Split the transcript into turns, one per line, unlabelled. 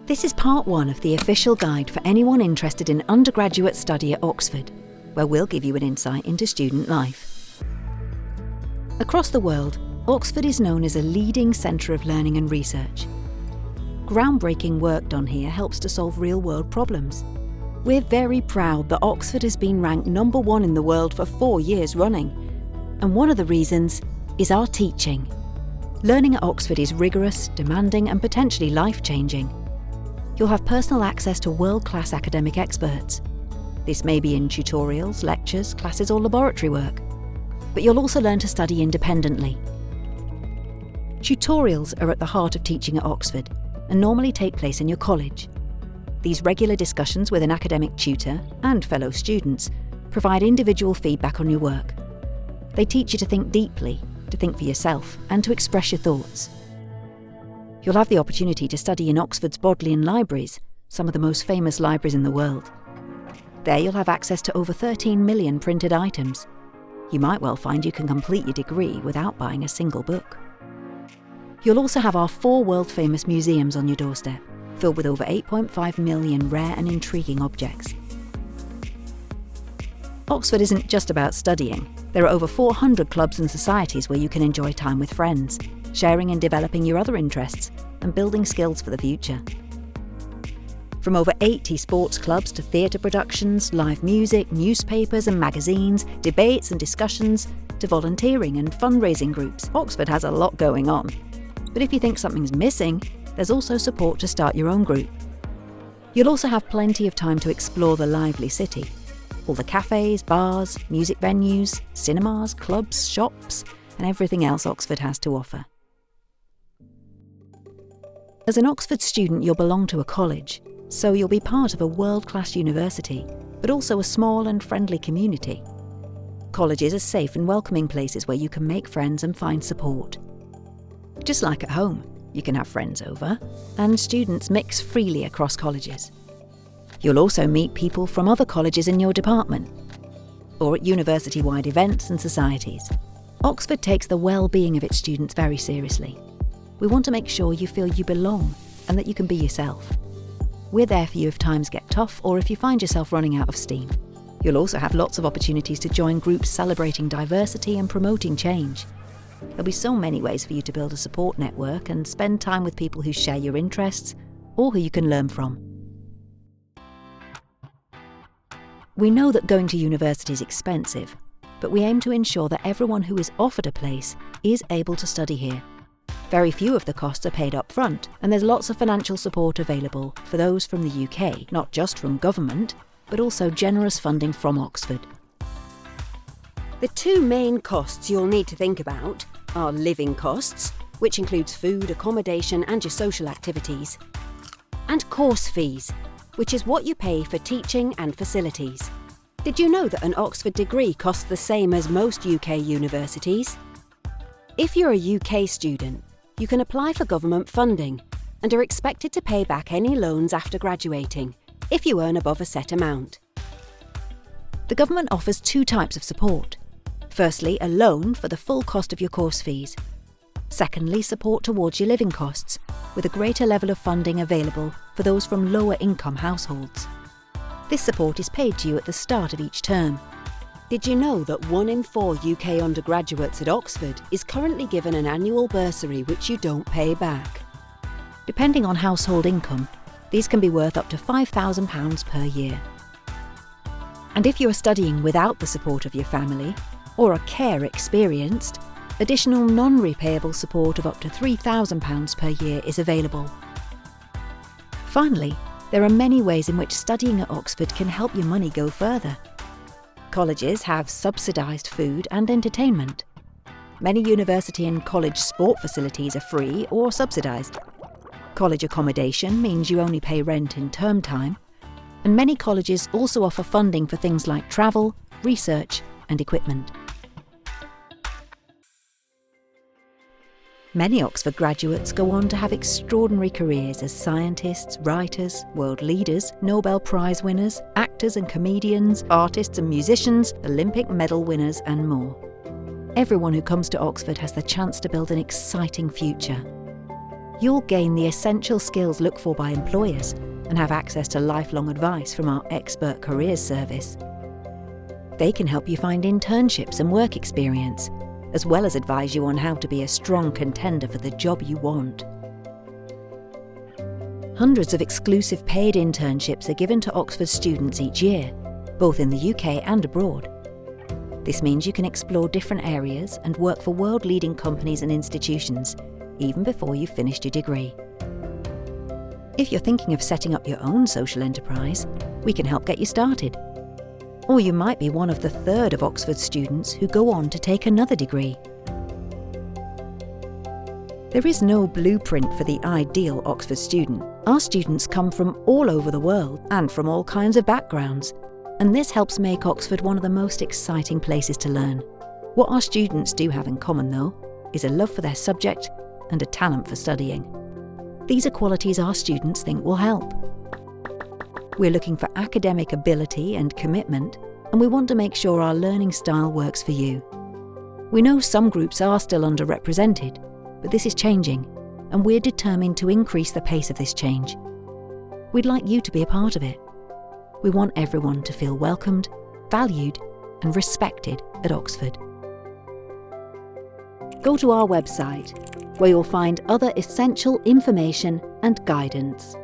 This is part 1 of the official guide for anyone interested in undergraduate study at Oxford, where we'll give you an insight into student life. Across the world, Oxford is known as a leading centre of learning and research. Groundbreaking work done here helps to solve real-world problems. We're very proud that Oxford has been ranked number 1 in the world for 4 years running. And one of the reasons is our teaching. Learning at Oxford is rigorous, demanding and potentially life-changing. You'll have personal access to world-class academic experts. This may be in tutorials, lectures, classes or laboratory work. But you'll also learn to study independently. Tutorials are at the heart of teaching at Oxford and normally take place in your college. These regular discussions with an academic tutor and fellow students provide individual feedback on your work. They teach you to think deeply, to think for yourself, and to express your thoughts. You'll have the opportunity to study in Oxford's Bodleian libraries, some of the most famous libraries in the world. There you'll have access to over 13 million printed items. You might well find you can complete your degree without buying a single book. You'll also have our 4 world-famous museums on your doorstep, filled with over 8.5 million rare and intriguing objects. Oxford isn't just about studying. There are over 400 clubs and societies where you can enjoy time with friends, sharing and developing your other interests, and building skills for the future. From over 80 sports clubs to theatre productions, live music, newspapers and magazines, debates and discussions, to volunteering and fundraising groups, Oxford has a lot going on. But if you think something's missing, there's also support to start your own group. You'll also have plenty of time to explore the lively city. All the cafes, bars, music venues, cinemas, clubs, shops, and everything else Oxford has to offer. As an Oxford student, you'll belong to a college, so you'll be part of a world-class university, but also a small and friendly community. Colleges are safe and welcoming places where you can make friends and find support. Just like at home, you can have friends over, and students mix freely across colleges. You'll also meet people from other colleges in your department, or at university-wide events and societies. Oxford takes the well-being of its students very seriously. We want to make sure you feel you belong and that you can be yourself. We're there for you if times get tough or if you find yourself running out of steam. You'll also have lots of opportunities to join groups celebrating diversity and promoting change. There'll be so many ways for you to build a support network and spend time with people who share your interests or who you can learn from. We know that going to university is expensive, but we aim to ensure that everyone who is offered a place is able to study here. Very few of the costs are paid up front, and there's lots of financial support available for those from the UK, not just from government, but also generous funding from Oxford.
The 2 main costs you'll need to think about are living costs, which includes food, accommodation and your social activities, and course fees, which is what you pay for teaching and facilities. Did you know that an Oxford degree costs the same as most UK universities? If you're a UK student, you can apply for government funding and are expected to pay back any loans after graduating if you earn above a set amount.
The government offers 2 types of support. Firstly, a loan for the full cost of your course fees. Secondly, support towards your living costs, with a greater level of funding available for those from lower income households. This support is paid to you at the start of each term.
Did you know that 1 in 4 UK undergraduates at Oxford is currently given an annual bursary which you don't pay back?
Depending on household income, these can be worth up to £5,000 per year. And if you are studying without the support of your family, or are care experienced, additional non-repayable support of up to £3,000 per year is available. Finally, there are many ways in which studying at Oxford can help your money go further. Colleges have subsidised food and entertainment. Many university and college sport facilities are free or subsidised. College accommodation means you only pay rent in term time, and many colleges also offer funding for things like travel, research and equipment. Many Oxford graduates go on to have extraordinary careers as scientists, writers, world leaders, Nobel Prize winners, actors and comedians, artists and musicians, Olympic medal winners and more. Everyone who comes to Oxford has the chance to build an exciting future. You'll gain the essential skills looked for by employers and have access to lifelong advice from our expert careers service. They can help you find internships and work experience, as well as advise you on how to be a strong contender for the job you want. Hundreds of exclusive paid internships are given to Oxford students each year, both in the UK and abroad. This means you can explore different areas and work for world-leading companies and institutions, even before you've finished your degree. If you're thinking of setting up your own social enterprise, we can help get you started. Or you might be one of the third of Oxford students who go on to take another degree. There is no blueprint for the ideal Oxford student. Our students come from all over the world and from all kinds of backgrounds, and this helps make Oxford one of the most exciting places to learn. What our students do have in common, though, is a love for their subject and a talent for studying. These are qualities our students think will help. We're looking for academic ability and commitment, and we want to make sure our learning style works for you. We know some groups are still underrepresented, but this is changing, and we're determined to increase the pace of this change. We'd like you to be a part of it. We want everyone to feel welcomed, valued, and respected at Oxford. Go to our website, where you'll find other essential information and guidance.